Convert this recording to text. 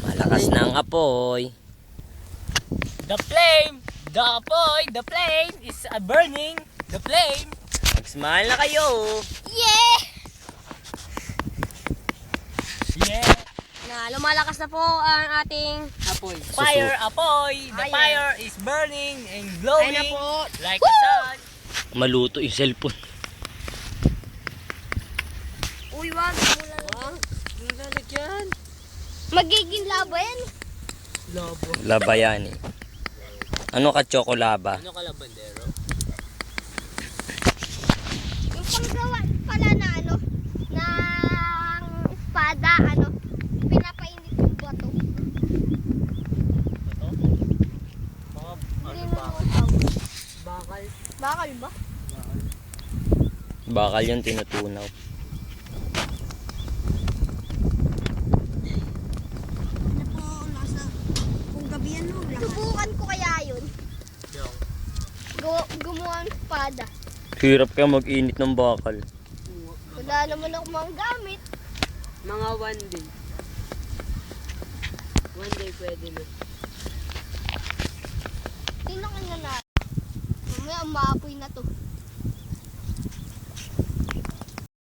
Malakas na ang apoy. The flame, the apoy, the flame is burning. The flame. Mag-smile na kayo. Yeah! Yeah. Na lumalakas na po ang ating Apoy. Fire, apoy. The Ayan. fire is burning and glowing Ayun na po. like the sun. Maluto yung cellphone. Uy, wag. Lalagyan. Magiging labo yan. Lobo. Laba yan eh. Ano ka, chocolaba? Ano ka labandero? Yung panggawa pala na ano, ng espada, ano, pinapainit yung bato. Ito? Mga Hindi ano mo ba? matawag. Bakal. Bakal ba? Bakal yung tinutunaw. Ano po, nasa kung gabi yan no, subukan ko kaya yun. Yung. Gumawa ng espada. Hirap ka mag-init ng bakal. Wala naman ako mga gamit. Mga one day. One day pwede na. Tingnan ka na natin. Mamaya maapoy na to.